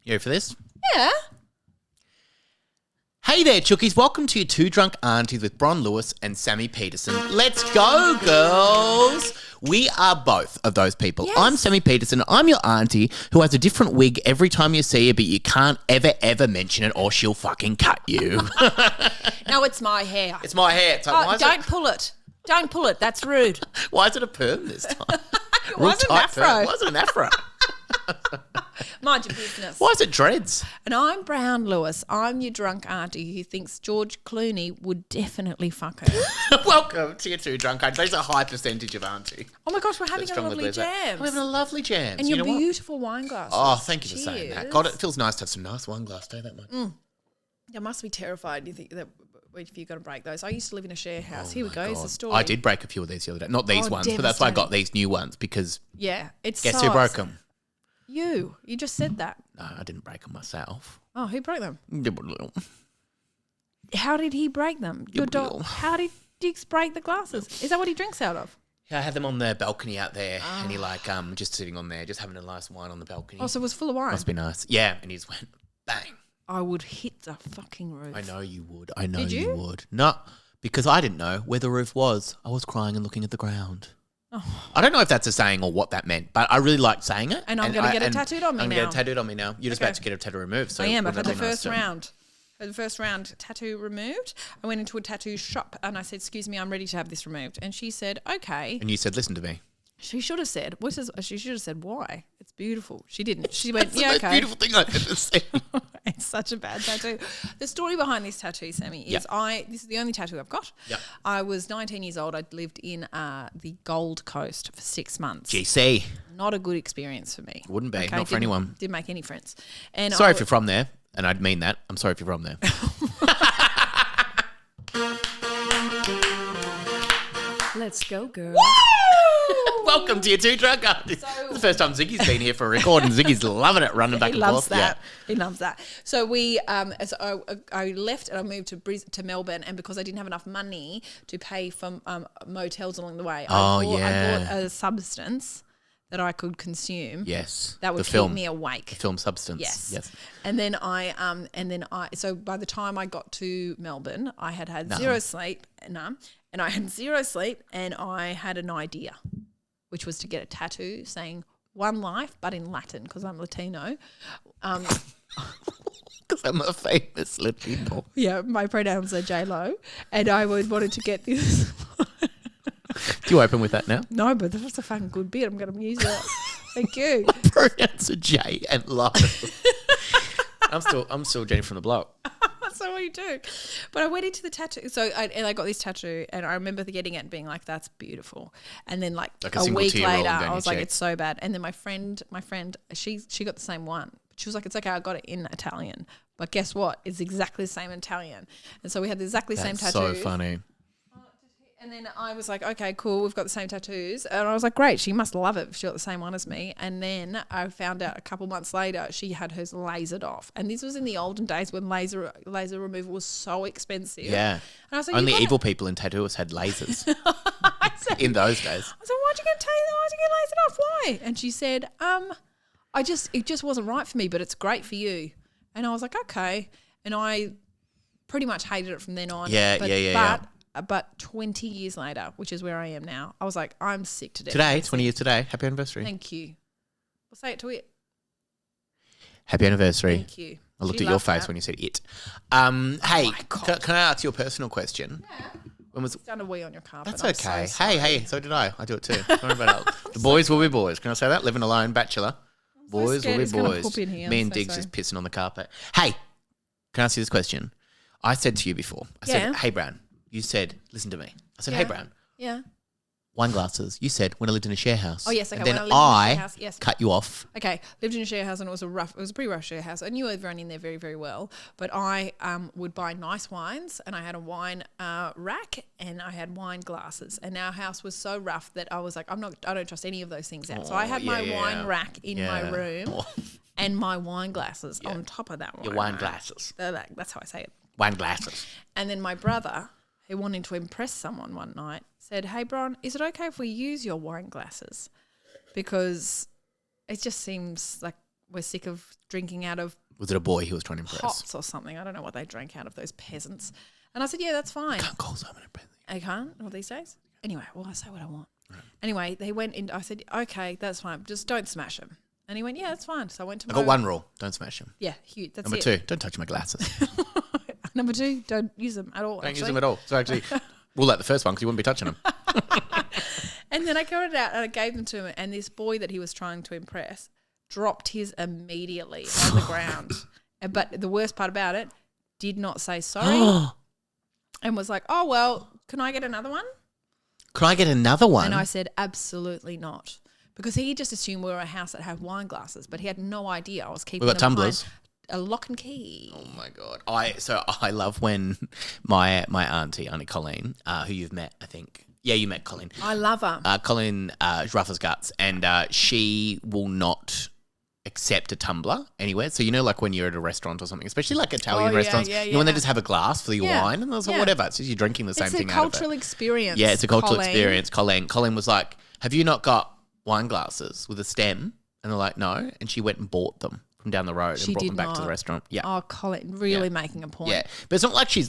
You ready for this? Yeah. Hey there, Chookies. Welcome to your Two Drunk Aunties with Bron Lewis and Sammy Peterson. Let's go, girls. We are both of those people. Yes. I'm Sammy Peterson. I'm your auntie who has a different wig every time you see her, but you can't ever mention it or she'll fucking cut you. No, it's my hair. It's my hair. So Oh, don't pull it. Don't pull it. That's rude. Why is it a perm this time? It wasn't an afro. Why is it an afro? Mind your business. Why is it dreads? And I'm Brown Lewis. I'm your drunk auntie who thinks George Clooney would definitely fuck her. Welcome to your Two Drunk Aunties. There's a high percentage of auntie. Oh my gosh, we're having a lovely jam. We're having a lovely jam. And your beautiful wine glasses. Oh, thank you for saying that. God, it feels nice to have some nice wine glass. Don't that much? You must be terrified. You think that if you're going to break those. I used to live in a share house. Here we go. Here's the story. I did break a few of these the other day. Not these ones, but that's why I got these new ones because it's guess who broke them? You just said that. No, I didn't break them myself. Oh, who broke them? How did he break them? Your dog. How did Diggs break the glasses? Is that what he drinks out of? Yeah, I had them on the balcony out there, and he just sitting on there, just having a nice wine on the balcony. Oh, so it was full of wine. Must be nice. Yeah, and he just went bang. I would hit the fucking roof. I know you would. I know Did you? you would. No, because I didn't know where the roof was. I was crying and looking at the ground. Oh. I don't know if that's a saying or what that meant, but I really liked saying it. And I'm going to get it tattooed on me now. I'm going to get it tattooed on me now. You're just about to get a tattoo removed. So I am. I've had the first round. For the first round tattoo removed, I went into a tattoo shop and I said, "Excuse me, I'm ready to have this removed." And she said, "Okay." And you said, "Listen to me." She should have said, she should have said, "Why? It's beautiful." She didn't. She went, That's "Yeah, the most okay." beautiful thing I've ever seen. It's such a bad tattoo. The story behind this tattoo, Sammy, is this is the only tattoo I've got. Yep. I was 19 years old. I'd lived in the Gold Coast for 6 months. GC. Not a good experience for me. Wouldn't be. Not for anyone. Didn't make any friends. And sorry if you're from there, and I'd mean that. I'm sorry if you're from there. Let's go, girl. Welcome to your Two Drunk Aunties. This is the first time Ziggy's been here for a record, and Ziggy's loving it, running back and forth. That. He loves that. So we, I left and I moved to Melbourne, and because I didn't have enough money to pay for motels along the way, I bought a substance that I could consume. Yes. That would keep me awake. The film substance. Yes. And then so by the time I got to Melbourne, I had zero sleep. And I had zero sleep, and I had an idea, which was to get a tattoo saying "One Life," but in Latin because I'm Latino. Because I'm a famous Latino. Yeah, my pronouns are J-Lo, and I wanted to get this. Do you open with that now? No, but that's a fucking good bit. I'm going to use it. Thank you. My pronouns are J and Lo. I'm still Jenny from the block. That's not what you do. But I went into the tattoo. So I got this tattoo, and I remember getting it and being like, "That's beautiful." And then like a week later, I was like, "It's so bad." And then my friend, she got the same one. She was like, "It's okay, I got it in Italian." But guess what? It's exactly the same in Italian. And so we had the exactly same tattoo. So funny. And then I was like, "Okay, cool, we've got the same tattoos." And I was like, "Great, she must love it if she got the same one as me." And then I found out a couple months later she had hers lasered off. And this was in the olden days when laser removal was so expensive. Yeah. And I was like, only evil people in tattoos had lasers in those days. I said, "Why'd you get lasered off? Why?" And she said, it just wasn't right for me, but it's great for you." And I was like, "Okay." And I pretty much hated it from then on. But 20 years later, which is where I am now, I was like, I'm sick to death. Today, 20 years today. Happy anniversary. Thank you. We'll say it to it. Happy anniversary. Thank you. I looked at your face when you said it. Hey, can I ask you a personal question? Yeah. When was done a wee on your carpet. That's okay. Hey, so did I. I do it too. Don't worry about it. The boys will be boys. Can I say that? Living alone, bachelor. Boys will be boys. Me and Diggs just pissing on the carpet. Hey, can I ask you this question? I said to you before, I said, "Hey, Brown." You said, "Listen to me." I said, "Hey, Brown." Yeah. Wine glasses. You said when I lived in a share house. Oh, yes. Okay. And then when I lived in a share house, yes. cut you off. Okay. Lived in a share house, and it was a pretty rough share house. I knew everyone in there very, very well, but I would buy nice wines, and I had a wine rack, and I had wine glasses. And our house was so rough that I was like, I don't trust any of those things out. So I had my wine rack in my room and my wine glasses on top of that one. Your wine glasses. That's how I say it. Wine glasses. And then my brother, who wanted to impress someone one night, said, "Hey, Bron, is it okay if we use your wine glasses? Because it just seems like we're sick of drinking out of Was it a boy he was trying to impress? pots or something. I don't know what they drank out of, those peasants. And I said, yeah, that's fine. Can't call someone a peasant. I can't all these days. Anyway, well, I say what I want. Right. Anyway, they went in. I said, okay, that's fine. Just don't smash them. And he went, yeah, that's fine. So I went to I got one rule. Don't smash them. Yeah, huge. That's Number two, don't touch my glasses. Number two, don't use them at all. Don't use them at all. So actually, rule out the first one because you wouldn't be touching them. And then I got it out and I gave them to him. And this boy that he was trying to impress dropped his immediately on the ground. But the worst part about it, did not say sorry and was like, oh, well, can I get another one? Can I get another one? And I said, absolutely not. Because he just assumed we were a house that had wine glasses, but he had no idea I was keeping We've got tumblers. A lock and key. Oh my God. I love when my auntie Colleen, who you've met, I think. Yeah, you met Colleen. I love her. Colleen rough as guts, and she will not accept a tumbler anywhere. So, like when you're at a restaurant or something, especially like Italian restaurants, when they just have a glass for your wine and I was like, whatever. It's just you're drinking the same thing out of it. It's a cultural experience. Yeah, it's a cultural experience. Colleen was like, have you not got wine glasses with a stem? And they're like, no. And she went and bought them from down the road and brought them back to the restaurant. Yeah. Oh, Colleen, really making a point. Yeah. But it's not like she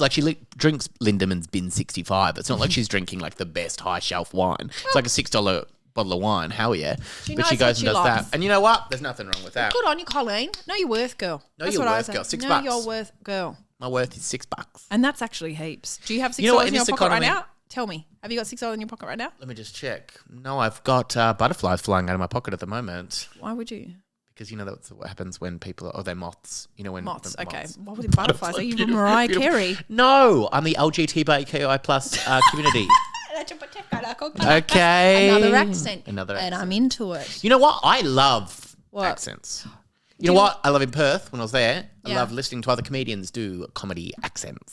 drinks Lindeman's Bin 65. It's not like she's drinking like the best high shelf wine. It's like a $6 bottle of wine. Hell yeah. But she goes and does that. And you know what? There's nothing wrong with that. Good on you, Colleen. Know your worth, girl. Know your worth, girl. $6. Know your worth, girl. My worth is $6. And that's actually heaps. Do you have $6 in your pocket right now? Tell me. Have you got $6 in your pocket right now? Let me just check. No, I've got butterflies flying out of my pocket at the moment. Why would you? Because that's what happens when people are, they're moths. When moths, okay. What were the butterflies? Are you Mariah Carey? No, I'm the LGBTQI plus community. Okay. Another accent. And I'm into it. You know what? I love accents. You know what? I love in Perth when I was there. I love listening to other comedians do comedy accents.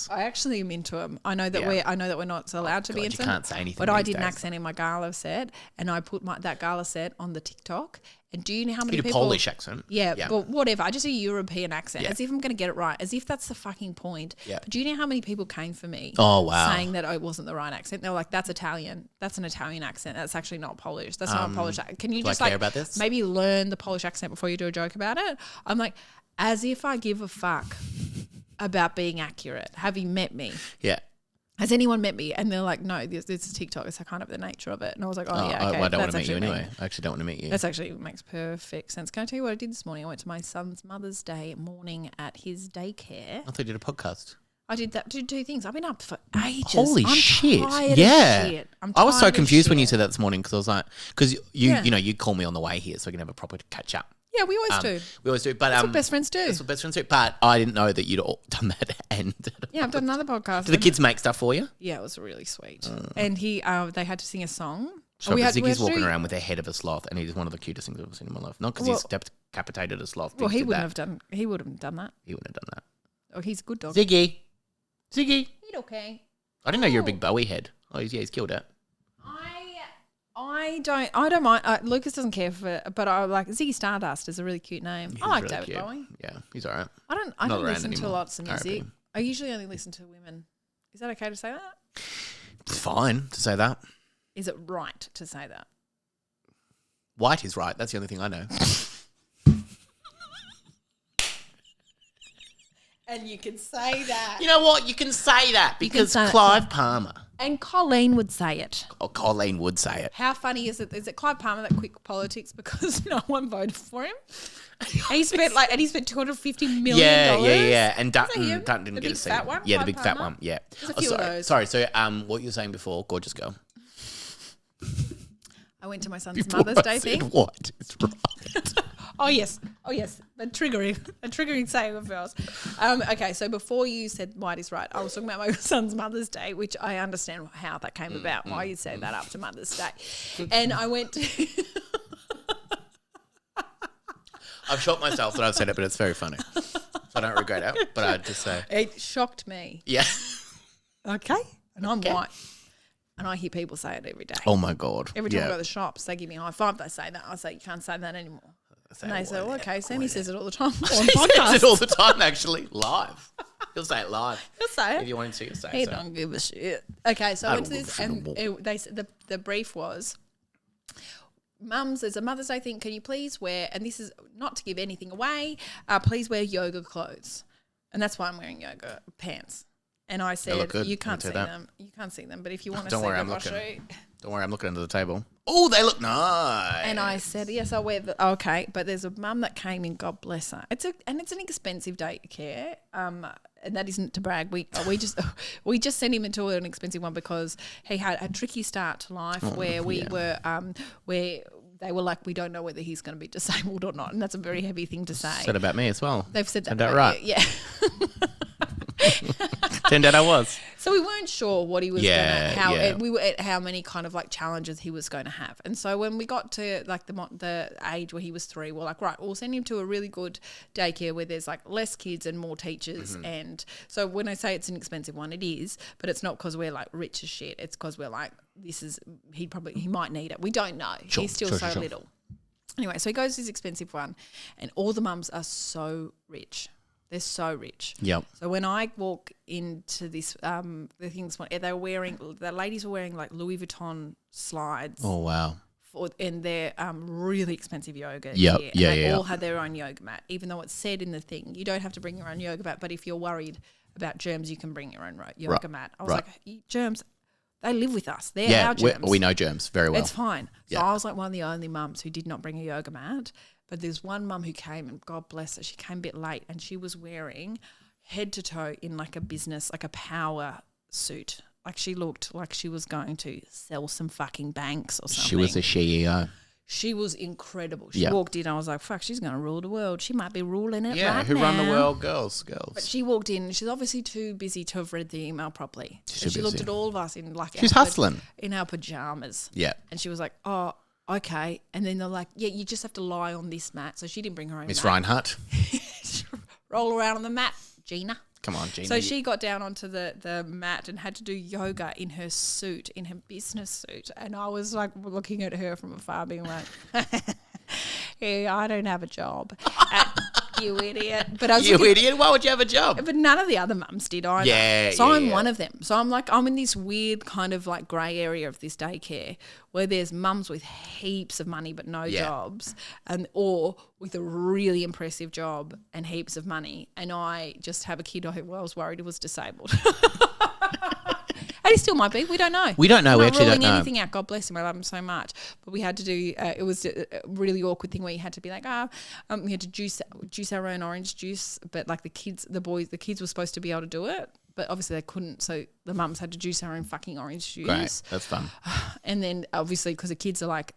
I actually am into them. I know that we're not allowed to be into them. You can't say anything. But I did an accent in my gala set, and I put that gala set on the TikTok. And do you know how many people? Polish accent. Yeah, but whatever. I just a European accent, as if I'm going to get it right, as if that's the fucking point. Yeah. But do you know how many people came for me? Oh wow! Saying that it wasn't the right accent. They were like, "That's Italian. That's an Italian accent. That's actually not Polish. That's not a Polish accent. Can you just care about this? Maybe learn the Polish accent before you do a joke about it?" I'm like, as if I give a fuck about being accurate. Have you met me? Yeah. Has anyone met me? And they're like, no, this is TikTok. It's kind of the nature of it. And I was like, okay. I don't want to meet you anyway. I actually don't want to meet you. That actually makes perfect sense. Can I tell you what I did this morning? I went to my son's Mother's Day morning at his daycare. I thought you did a podcast. I did that. Did two things. I've been up for ages. Holy shit! Yeah, I was so confused when you said that this morning because I was like, because you call me on the way here so we can have a proper catch up. Yeah, we always do. We always do. But that's what best friends do. That's what best friends do. But I didn't know that you'd all done that. And yeah, I've done another podcast. Did the kids make stuff for you? Yeah, it was really sweet. And they had to sing a song. Ziggy's walking around with the head of a sloth, and he's one of the cutest things I've ever seen in my life. Not because he's decapitated a sloth. Well, he wouldn't have done that. He wouldn't have done that. Oh, he's a good dog. Ziggy. He's okay. I didn't know you're a big Bowie head. Oh, he's killed it. I don't mind. Lucas doesn't care for it, but I like Ziggy Stardust is a really cute name. I like really David cute. Bowie. Yeah, he's all right. I don't listen to lots of music. I usually only listen to women. Is that okay to say that? It's fine to say that. Is it right to say that? White is right. That's the only thing I know. And you can say that. You know what? You can say that because Clive Palmer. And Colleen would say it. Oh, Colleen would say it. How funny is it? Is it Clive Palmer that quit politics because no one voted for him? He spent $250 million. Yeah. And Dutton didn't get a seat. Fat one, yeah, the big fat one. Yeah. There's a few of those. Sorry. So, what you were saying before, gorgeous girl. I went to my son's Mother's Day thing. What is right? Oh yes, a triggering saying of yours. Okay, so before you said white is right, I was talking about my son's Mother's Day, which I understand how that came about, why you say that after Mother's Day. And I went to... I've shocked myself that I've said it, but it's very funny. So I don't regret it, but I'd just say... It shocked me. Yeah. Okay, and I'm white. And I hear people say it every day. Oh, my God. Every time I go to the shops, they give me a high five, they say that. I say, you can't say that anymore. And they say, okay, Sammy says it all the time on podcast. He says it all the time, actually, live. He'll say it live. He'll say it. If you want him to, he'll say it. He don't give a shit. Okay, so I went to this, and they said the brief was, mums, there's a Mother's Day thing. Can you please wear, and this is not to give anything away, please wear yoga clothes. And that's why I'm wearing yoga pants. And I said, you can't see them. You can't see them. But if you want to see them, I'll show you. Don't worry, I'm looking under the table. Oh, they look nice. And I said, yes, I'll wear the, okay. But there's a mum that came in, God bless her. It's an expensive daycare. And that isn't to brag. We just sent him into an expensive one because he had a tricky start to life where they were like, we don't know whether he's going to be disabled or not. And that's a very heavy thing to say. Said about me as well. They've said that about right. You. Yeah. Turned out I was. So we weren't sure what he was how many kind of like challenges he was going to have. And so when we got to like the age where he was 3, we're like, right, we'll send him to a really good daycare where there's like less kids and more teachers. Mm-hmm. And so when I say it's an expensive one, it is, but it's not because we're like rich as shit. It's because we're like, he might need it. We don't know. Sure, He's still so little. Anyway, so he goes to this expensive one and all the mums are so rich. They're so rich. Yep. So when I walk into this, the ladies were wearing like Louis Vuitton slides. Oh, wow. And they're really expensive yoga. Yep. Gear. Yeah, They all had their own yoga mat, even though it said in the thing, you don't have to bring your own yoga mat, but if you're worried about germs, you can bring your own yoga mat. I was like, germs, they live with us. They're our germs. We know germs very well. It's fine. So I was like one of the only mums who did not bring a yoga mat. But there's one mum who came, and God bless her, she came a bit late, and she was wearing head to toe in like a business, like a power suit. Like she looked like she was going to sell some fucking banks or something. She was a CEO. She was incredible. She walked in, I was like, fuck, she's going to rule the world. She might be ruling it right now. Yeah, who run the world? Girls. But she walked in, she's obviously too busy to have read the email properly. So she looked at all of us in like she's hustling. In our pajamas. Yeah. And she was like, oh, okay. And then they're like, yeah, you just have to lie on this mat. So she didn't bring her own Miss mat. Reinhardt. Roll around on the mat, Gina. Come on, Gina. So she got down onto the mat and had to do yoga in her suit, in her business suit. And I was like looking at her from afar being like, yeah, I don't have a job. You idiot. But I was idiot? Why would you have a job? But none of the other mums did either. Yeah, so I'm one of them. So I'm in this weird kind of like grey area of this daycare where there's mums with heaps of money but no jobs, or with a really impressive job and heaps of money. And I just have a kid who I was worried was disabled. And he still might be. We don't know. We don't know. We actually don't know. Anything out. God bless him. I love him so much. But we had to do. It was a really awkward thing where you had to be like, we had to juice our own orange juice. But like the kids were supposed to be able to do it, but obviously they couldn't. So the mums had to juice our own fucking orange juice. Great. That's fun. And then obviously because the kids are like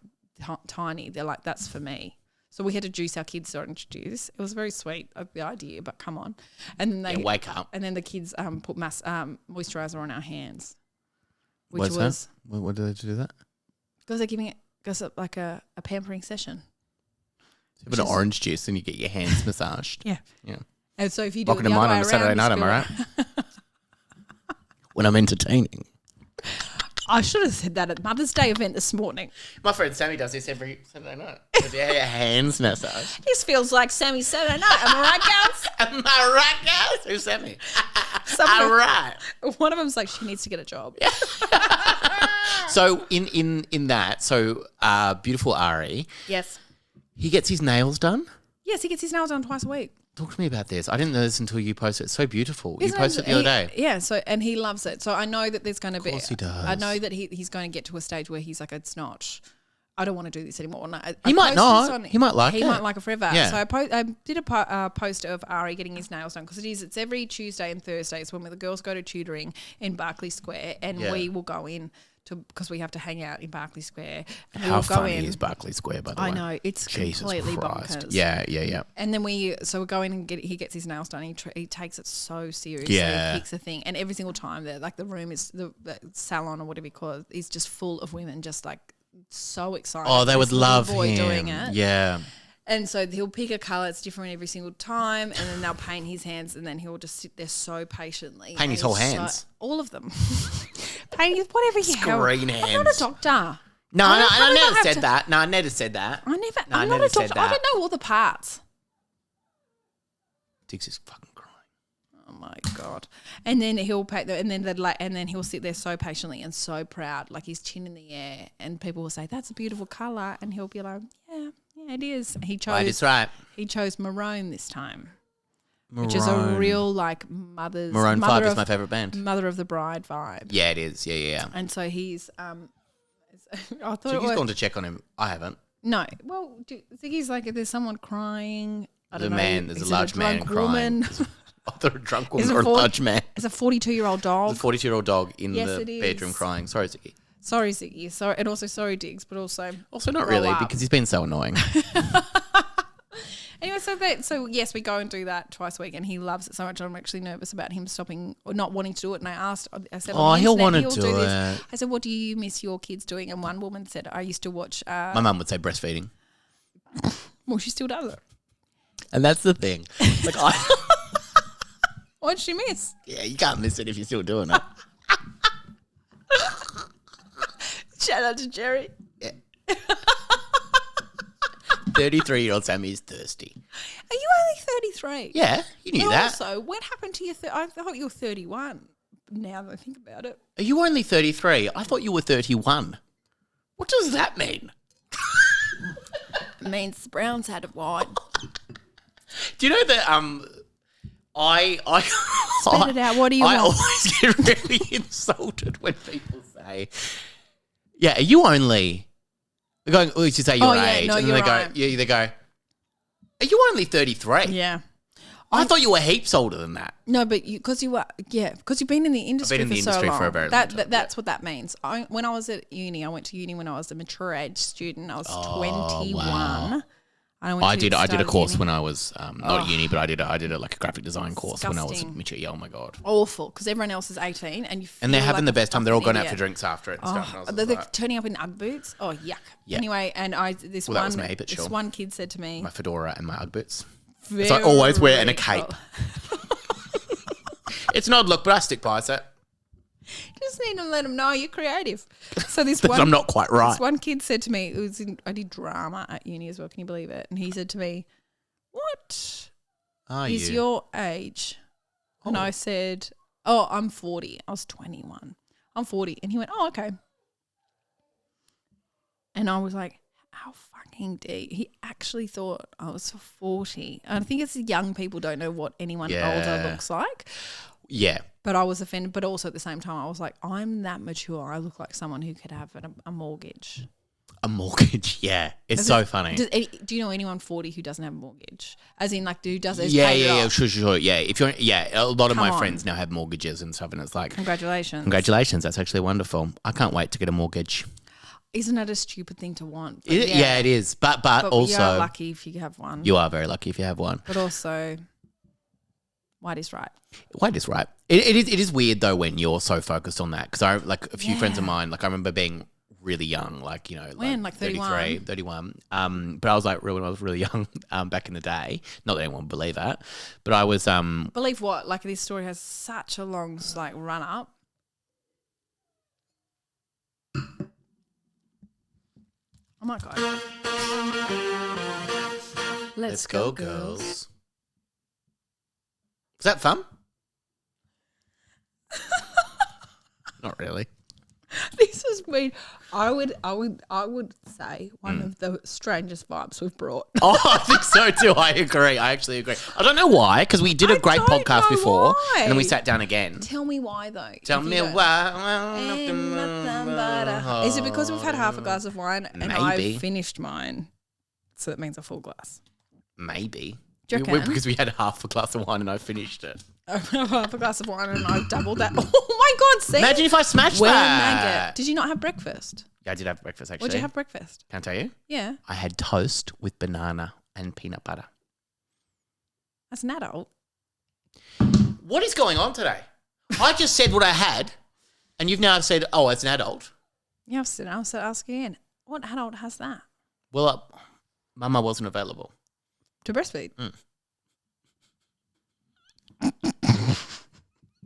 tiny, they're like, that's for me. So we had to juice our kids' orange juice. It was very sweet, the idea, but come on. And then they wake up. And then the kids put moisturiser on our hands. What's that? What do they do that? Because they're giving it like a pampering session. So you put an orange juice and you get your hands massaged. Yeah. Yeah. And so if you do Rocking a mine on a Saturday night, am I right? When I'm entertaining. I should have said that at Mother's Day event this morning. My friend Sammy does this every Saturday night. With your hands massaged. This feels like Sammy's Saturday night. Am I right, girls? Am I right, girls? Who's Sammy? All right. One of them's like, she needs to get a job. So in that, beautiful Ari. Yes. He gets his nails done? Yes, he gets his nails done twice a week. Talk to me about this. I didn't know this until you posted it. It's so beautiful. You posted it the other day. Yeah, and he loves it. So I know that there's going to be. Of course he does. I know that he's going to get to a stage where he's like, it's not. I don't want to do this anymore. He might not. He might like it. He might like it forever. Yeah. So I did a post of Ari getting his nails done because it's every Tuesday and Thursdays when the girls go to tutoring in Berkeley Square, and we will go in because we have to hang out in Berkeley Square. And how funny is Berkeley Square, by the way? I know, it's Jesus completely Christ. bonkers. Yeah. And then we go in and he gets his nails done. He takes it so seriously. Yeah. He picks a thing, and every single time the room is the salon or whatever you call it is just full of women, just like so excited. Oh, they would love him. Doing it. Yeah. And so he'll pick a colour, it's different every single time, and then they'll paint his hands, and then he'll just sit there so patiently. Paint his whole hands? All of them. Paint his, whatever you Screen hands. I'm not a doctor. No, I never said that. No, I never said that. I'm not a doctor. I don't know all the parts. Diggs is fucking crying. Oh my God. And then he'll pay and then he'll sit there so patiently and so proud, like his chin in the air, and people will say, "That's a beautiful colour," and he'll be like, "Yeah, it is." He chose maroon this time. Maroon. Which is a real like Maroon 5 is my favourite band. Mother of the Bride vibe. Yeah, it is. Yeah. And so he's I thought Ziggy's gone to check on him. I haven't. No. Well, Ziggy's like if there's someone crying. There's a large man crying. Either a drunk woman or a large man. It's a 42-year-old dog. There's a 42-year-old dog in the bedroom crying. Sorry, Ziggy. Sorry, Ziggy. Sorry, and also sorry, Diggs, but also not really because he's been so annoying. Anyway, so yes, we go and do that twice a week, and he loves it so much. I'm actually nervous about him stopping or not wanting to do it. And I said, he'll want to do it. I said, what do you miss your kids doing? And one woman said, I used to watch. My mum would say breastfeeding. Well, she still does it. And that's the thing. Like What'd she miss? Yeah, you can't miss it if you're still doing it. Shout out to Jerry. Yeah. 33-year-old Sammy is thirsty. Are you only 33? Yeah, you knew that. Also, what happened to your? I thought you were 31. Now that I think about it, are you only 33? I thought you were 31. What does that mean? It means the Browns had a wine. Do you know that? I spit it out. What do you want? I always get really insulted when people say, "Yeah, are you only?" They're going, you say your age, no, and then they go, "Are you only 33?" Yeah. I thought you were heaps older than that. No, but because you've been in the industry for so long. For a very long time. That's what that means. When I was at uni, I went to uni when I was a mature age student. I was 21. Wow. I did a course when I was not at uni, but I did like a graphic design course when I was at mature. Oh my God, awful! Because everyone else is 18, and they're having the best time. They're all going out for drinks after it and stuff. And they're turning up in UGG boots. Oh yuck! Yeah. Anyway, and this one kid said to me, my fedora and my UGG boots. So I always wear and a cape. It's an odd look, but I stick by it. Just need to let them know you're creative. So I'm not quite right. This one kid said to me, I did drama at uni as well. Can you believe it? And he said to me, "What is your age?" And I said, "Oh, I'm 40." I was 21. I'm 40, and he went, "Oh, okay." And I was like, "How fucking dare you?" He actually thought I was 40. And I think it's young people don't know what anyone older looks like. Yeah. But I was offended. But also at the same time, I was like, I'm that mature. I look like someone who could have a mortgage. A mortgage, yeah. It's so funny. Do you know anyone 40 who doesn't have a mortgage? As in, like, who does it? Yeah, sure. Yeah, a lot of my friends now have mortgages and stuff, and it's like, congratulations. That's actually wonderful. I can't wait to get a mortgage. Isn't that a stupid thing to want? Yeah, it is. But also, you're lucky if you have one. You are very lucky if you have one. But also, white is right. White is right. It is weird though when you're so focused on that, because I like a few friends of mine. Like I remember being really young, like like 31. But I was like when I was really young, back in the day. Not that anyone would believe that, but I was believe what? Like this story has such a long like run up. Oh my God. Let's go, girls. Was that fun? Not really. This is weird. I would say one of the strangest vibes we've brought. Oh, I think so too. I agree. I actually agree. I don't know why, because we did a great podcast before, and then we sat down again. Tell me why, though. Tell me why. Is it because we've had half a glass of wine and Maybe. I finished mine? So that means a full glass. Maybe. Because we had half a glass of wine and I finished it. Half a glass of wine and I've doubled that. Oh my God, see? Imagine if I smashed that. Did you not have breakfast? Yeah, I did have breakfast actually. What did you have breakfast? Can I tell you? Yeah. I had toast with banana and peanut butter. That's an adult. What is going on today? I just said what I had and you've now said, oh, it's an adult. Yeah, I'll ask again. What adult has that? Well, Mama wasn't available. To breastfeed? Mm.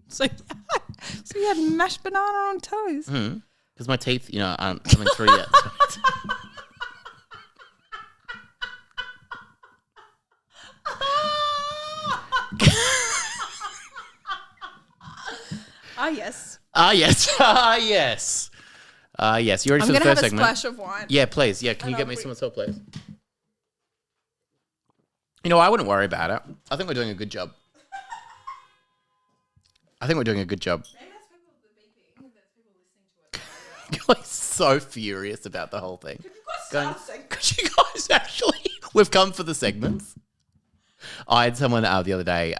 So you had mashed banana on toast? Because my teeth, aren't coming through yet. Yes. Yes. Yes. You ready for the first segment? I'm going to have a splash of wine. Yeah, please. Yeah, can you get me some as well, please? You know, I wouldn't worry about it. I think we're doing a good job. Maybe that's people beeping. That's people listening to it. Guy's so furious about the whole thing. Could you guys actually... We've come for the segments. I had someone the other day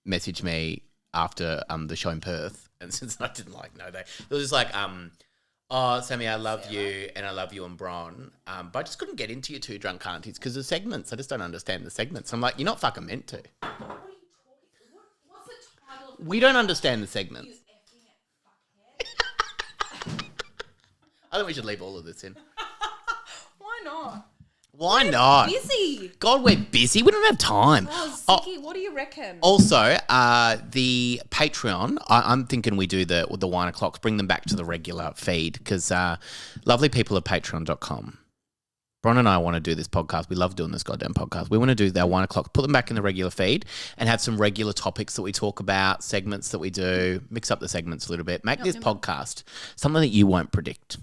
message me after the show in Perth, and since I didn't know they was just like, oh, Sammy, I love you, and I love you and Bron, but I just couldn't get into your two drunk aunties because the segments, I just don't understand the segments. I'm like, you're not fucking meant to. What are you talking? What's the title of we don't understand the segments. I think we should leave all of this in. Why not? Why not? Busy. God, we're busy. We don't have time. Oh, Zicky, what do you reckon? Also, the Patreon, I'm thinking we do the wine o'clocks, bring them back to the regular feed because lovely people at patreon.com. Bron and I want to do this podcast. We love doing this goddamn podcast. We want to do their wine o'clocks, put them back in the regular feed and have some regular topics that we talk about, segments that we do, mix up the segments a little bit, make this podcast something that you won't predict.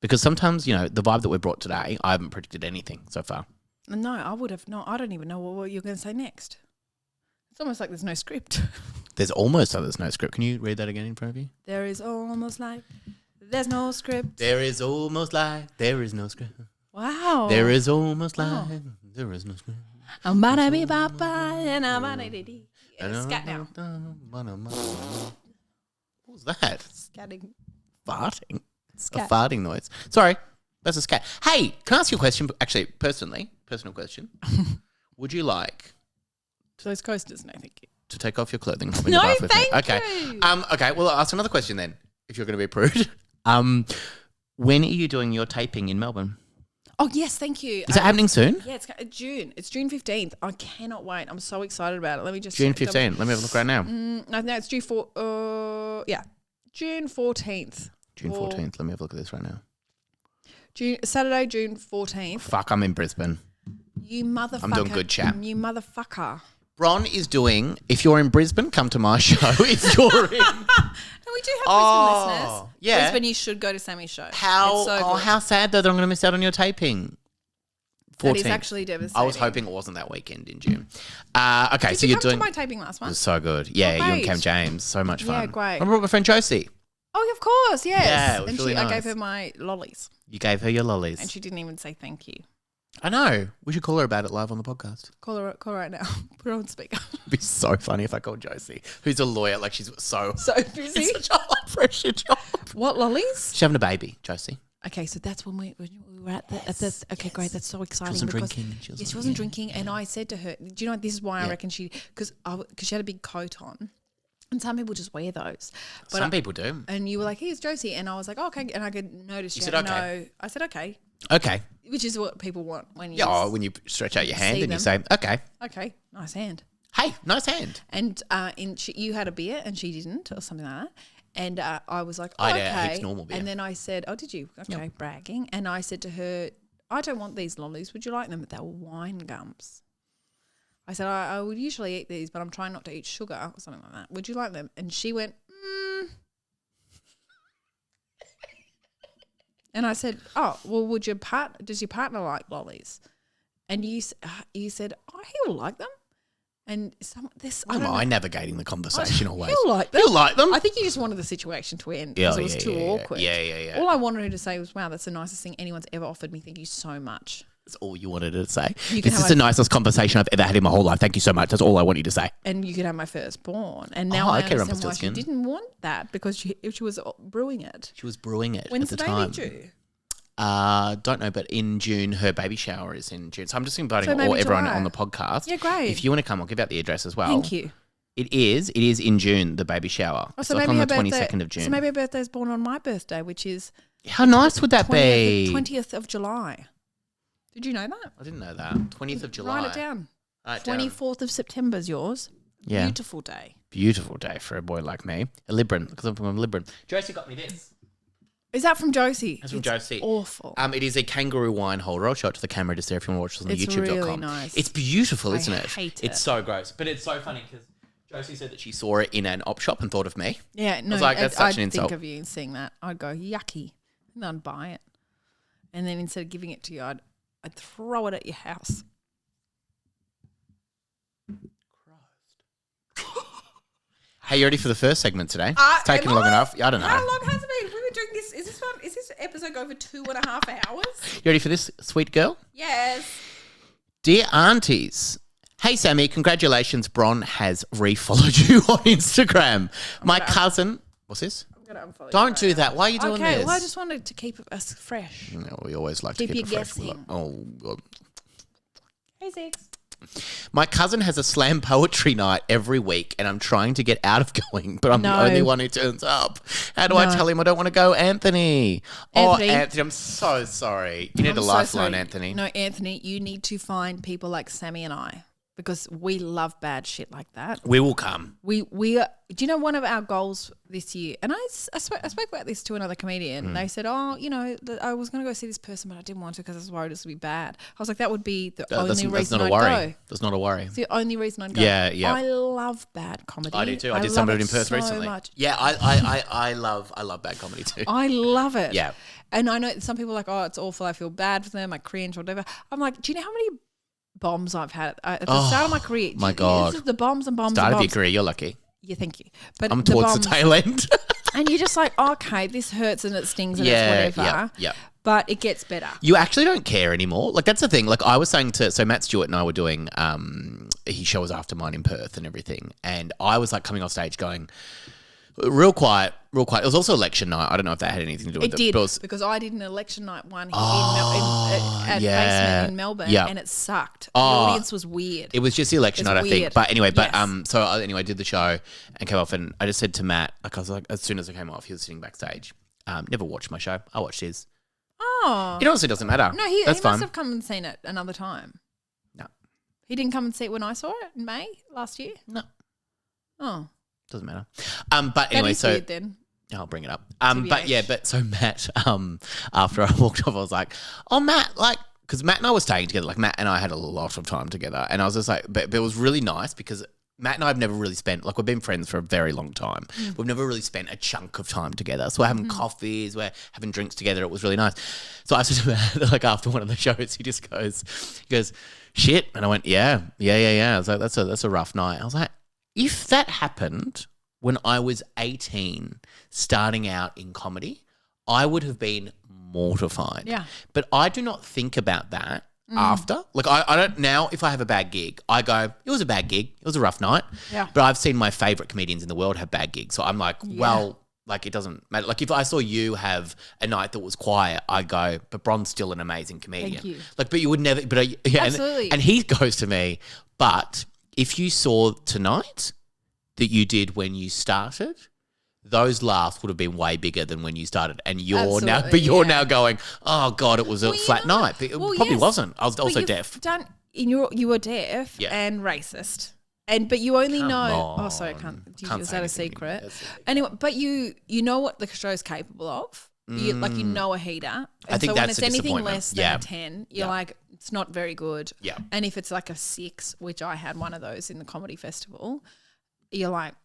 Because sometimes, you know, the vibe that we brought today, I haven't predicted anything so far. No, I would have not. I don't even know what you're going to say next. It's almost like there's no script. There's no script. Can you read that again in front of you? There is almost like there's no script. There is almost like there is no script. Wow. There is almost like there is no script. I'm gonna be papa and I'm gonna be scat now. What was that? Scatting. Farting. Scat. A farting noise. Sorry, that's a scat. Hey, can I ask you a question? Actually, personal question. Would you like those coasters? No, thank you. To take off your clothing? No, thank you. Okay. Well, I'll ask another question then. If you're going to be a prude, when are you doing your taping in Melbourne? Oh yes, thank you. Is that happening soon? Yeah, it's June. It's June 15th. I cannot wait. I'm so excited about it. Let me just June 15th. Let me have a look right now. No, it's due for June 14th. June 14th. Let me have a look at this right now. Saturday, June 14th. Fuck, I'm in Brisbane. You motherfucker. I'm doing good, chap. You motherfucker. Bron is doing, if you're in Brisbane, come to my show. If you're in... No, we do have Brisbane listeners. Yeah. Brisbane, you should go to Sammy's show. How sad though that I'm going to miss out on your taping. 14th. That is actually devastating. I was hoping it wasn't that weekend in June. Okay, Did so you you're come doing... to my taping last month? It was so good. Yeah, you and Cam James. So much fun. Yeah, great. I brought my friend Josie. Oh, of course, yes. Yeah, it was really nice. I gave her my lollies. You gave her your lollies. And she didn't even say thank you. I know. We should call her about it live on the podcast. Call her right now. Put her on speaker. It'd be so funny if I called Josie, who's a lawyer. Like, she's so busy. It's such a high-pressure job. What, lollies? She's having a baby, Josie. Okay, so that's when we were at the okay, great. That's so exciting. She wasn't drinking. She wasn't drinking. And I said to her, do you know what, this is why I reckon because she had a big coat on. And some people just wear those. But some people do. And you were like, here's Josie. And I was like, oh, okay. And I could notice you said okay. No. I said, okay. Okay. Which is what people want when you when you stretch out your hand and you say, okay. Okay, nice hand. Hey, nice hand. And you had a beer and she didn't or something like that. And I was like, I okay. had heaps normal beer. And then I said, oh, did you? Okay, bragging. And I said to her, I don't want these lollies. Would you like them? But they were wine gums. I said, I would usually eat these, but I'm trying not to eat sugar or something like that. Would you like them? And she went, And I said, oh, well, does your partner like lollies? And you said, oh, he'll like them. And am I navigating the conversation always? He'll like them. He'll like them. I think you just wanted the situation to end because it was too awkward. Yeah. All I wanted her to say was, wow, that's the nicest thing anyone's ever offered me. Thank you so much. That's all you wanted her to say. This is the nicest conversation I've ever had in my whole life. Thank you so much. That's all I want you to say. And you could have my firstborn. And now I understand why she didn't want that because she was brewing it. She was brewing it When's at the time. When's the baby due? Don't know, but in June, her baby shower is in June. So I'm just inviting everyone on the podcast. Yeah, great. If you want to come, I'll give out the address as well. Thank you. It is in June, the baby shower. Oh, so it's maybe like on the 22nd of June. So maybe her birthday's born on my birthday, which is... How nice would that be? 20th of July. Did you know that? I didn't know that. 20th of July. Write it down. 24th of September is yours. Yeah. Beautiful day. Beautiful day for a boy like me. A Libran, because I'm from a Libran. Josie got me this. Is that from Josie? It's from Josie. Awful. It is a kangaroo wine holder. I'll show it to the camera just there if you want to watch this on YouTube.com. It's really nice. It's beautiful, isn't it? I hate it. It's so gross. But it's so funny because Josie said that she saw it in an op shop and thought of me. Yeah, no, I was like, that's such an insult. I'd think of you seeing that. I'd go, yucky. And I'd buy it. And then instead of giving it to you, I'd throw it at your house. Hey, you ready for the first segment today? It's taken long enough. I don't know. How long has it been? We were doing this. Is this episode go for 2.5 hours? You ready for this, sweet girl? Yes. Dear aunties. Hey, Sammy, congratulations. Bron has refollowed you on Instagram. My cousin. What's this? I'm going to unfollow you. Don't do that. Why are you doing this? Okay, well, I just wanted to keep us fresh. No, we always like to keep it fresh. Guessing. Oh, God. Hey, Zix. My cousin has a slam poetry night every week, and I'm trying to get out of going, but I'm the only one who turns up. How do I tell him I don't want to go, Anthony? Oh, Anthony, I'm so sorry. You need a lifeline, Anthony. No, Anthony, you need to find people like Sammy and I, because we love bad shit like that. We will come. We are, do you know one of our goals this year? And I spoke about this to another comedian. They said, I was going to go see this person, but I didn't want to because I was worried this would be bad. I was like, that would be the only reason I'd go. That's not a worry. It's the only reason I'd go. Yeah. I love bad comedy. I do too. I did some of it in Perth recently. Much. Yeah, I love bad comedy too. I love it. Yeah. And I know some people are like, oh, it's awful. I feel bad for them. I cringe or whatever. I'm like, do you know how many bombs I've had at the start of my career? My God. This is the bombs and bombs Start and of bombs. your career, you're lucky. Yeah, thank you. But I'm towards the tail end. And you're just like, okay, this hurts and it stings and it's whatever. Yeah. But it gets better. You actually don't care anymore. Like, that's the thing. Like, I was saying so Matt Stewart and I were doing, his show was after mine in Perth and everything. And I was like coming off stage going, real quiet. It was also election night. I don't know if that had anything to do with it. It did, because I did an election night one at Basement in Melbourne, and it sucked. The audience was weird. It was just the election night, I think. But anyway, I did the show and came off, and I just said to Matt, like, I was like, as soon as I came off, he was sitting backstage. Never watched my show. I watched his. Oh. It honestly doesn't matter. No, he must have come and seen it another time. No. He didn't come and see it when I saw it in May last year? No. Oh. Doesn't matter. But anyway, so weird then. I'll bring it up. But so Matt, after I walked off, I was like, oh, Matt, like, because Matt and I were staying together. Like, Matt and I had a lot of time together. And I was just like, but it was really nice because Matt and I have never really spent, like, we've been friends for a very long time. We've never really spent a chunk of time together. So we're having coffees, we're having drinks together. It was really nice. So I said to Matt, like, after one of the shows, he goes, shit. And I went, yeah. I was like, that's a rough night. I was like, if that happened when I was 18, starting out in comedy, I would have been mortified. Yeah. But I do not think about that after. Like, I don't now, if I have a bad gig, I go, it was a bad gig. It was a rough night. Yeah. But I've seen my favourite comedians in the world have bad gigs. So I'm like, well, like, it doesn't matter. Like, if I saw you have a night that was quiet, I go, but Bron's still an amazing comedian. Thank you. Like, but you would never, Absolutely. And he goes to me, but if you saw tonight that you did when you started, those laughs would have been way bigger than when you started. And you're now going, oh God, it was a flat night. But it probably wasn't. I was also deaf. You were deaf and racist. But you only know. Oh, sorry, I can't. Is that a secret? Anyway, but you know what the show's capable of. You know a heater. And I think so that's when it's a anything disappointment. less than a 10, you're like, it's not very good. Yeah. And if it's like a 6, which I had one of those in the comedy festival, you're like,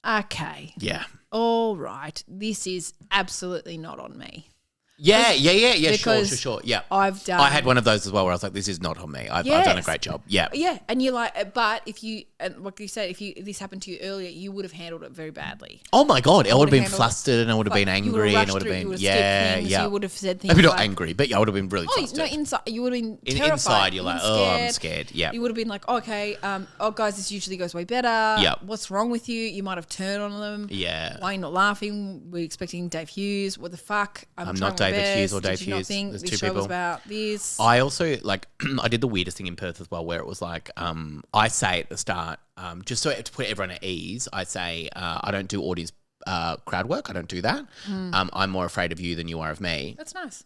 okay. Yeah. All right. This is absolutely not on me. Yeah. Sure. Yeah. I had one of those as well where I was like, this is not on me. I've done a great job. Yeah. Yeah. And you're like, but if you, and like you said, if this happened to you earlier, you would have handled it very badly. Oh my God. I would have been flustered and I would have been angry and I would have been, you would have said things. Maybe like, not angry, but I would have been really flustered. No, inside, you would have been terrified. Inside, you're like, I'm scared. Yeah. You would have been like, okay, guys, this usually goes way better. Yeah. What's wrong with you? You might have turned on them. Yeah. Why are you not laughing? We're expecting Dave Hughes. What the fuck? I'm not David Hughes or Dave Hughes. There's this show was about this. I also I did the weirdest thing in Perth as well, where it was like I say at the start, just so to put everyone at ease, I say I don't do audience crowd work. I don't do that. I'm more afraid of you than you are of me. That's nice.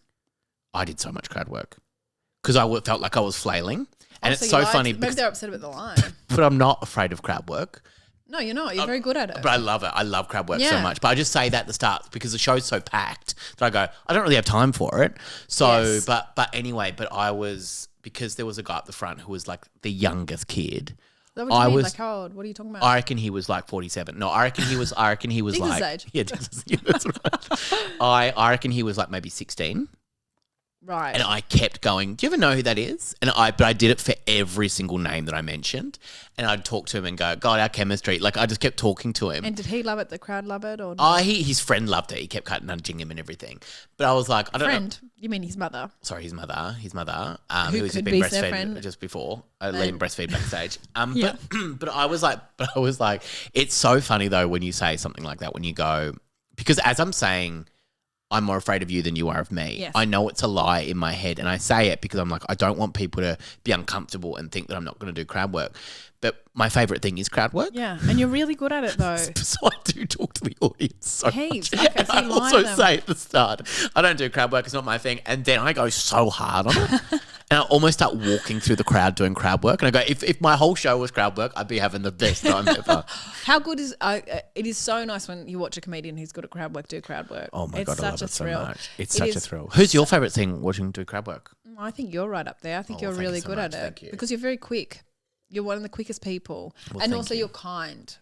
I did so much crowd work because I felt like I was flailing, and it's so funny. Maybe they're upset about the line. But I'm not afraid of crowd work. No, you're not. You're very good at it. But I love it. I love crowd work so much. But I just say that at the start because the show's so packed that I go, I don't really have time for it. So, but anyway, but I was, because there was a guy up the front who was like the youngest kid. What do you mean? Like how old? What are you talking about? I reckon he was like 47. No, I reckon he was Digger's like age. Yeah, that's right. I reckon he was like maybe 16. Right. And I kept going, do you ever know who that is? But I did it for every single name that I mentioned. And I'd talk to him and go, God, our chemistry. Like, I just kept talking to him. And did he love it? The crowd love it? Or no? His friend loved it. He kept nudging him and everything. But I was like, I don't know. Friend? You mean his mother? Sorry, his mother. Who was could been be breastfed friend? just before. Let him breastfeed backstage. Yeah. But I was like, it's so funny though when you say something like that, when you go, because as I'm saying, I'm more afraid of you than you are of me. Yes. I know it's a lie in my head, and I say it because I'm like, I don't want people to be uncomfortable and think that I'm not going to do crowd work. But my favourite thing is crowd work. Yeah, and you're really good at it though. So I do talk to the audience so Heaps. much. Okay, so I you also them. say at the start, I don't do crowd work, it's not my thing. And then I go so hard on it. And I almost start walking through the crowd doing crowd work. And I go, if my whole show was crowd work, I'd be having the best time ever. How good is it is so nice when you watch a comedian who's good at crowd work do crowd work. Oh my God, I love it so much. It's such a thrill. Who's Who's your favourite thing watching do crowd work? I think you're right up there. I think you're really good at it because you're very quick. You're one of the quickest people. Well, and also you're kind.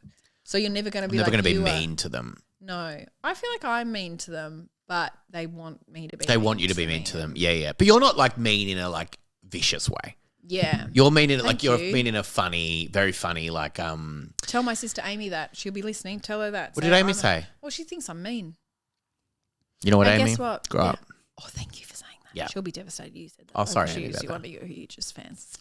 So you're never going to be never like going to be mean to them. No. I feel like I'm mean to them, but they want me to be They want you to be mean to them. Yeah, yeah. But you're not like mean in a like vicious way. Yeah. You're mean in like you're mean in a funny, very funny like Tell my sister Amy that. She'll be listening. Tell her that. What did Amy say? Well, she thinks I'm mean. You know what, Amy? Guess what? Grow up. Oh, thank you for saying that. Yeah. She'll be devastated you said that. Oh, sorry, Amy. Amy, She's one of your hugest fans.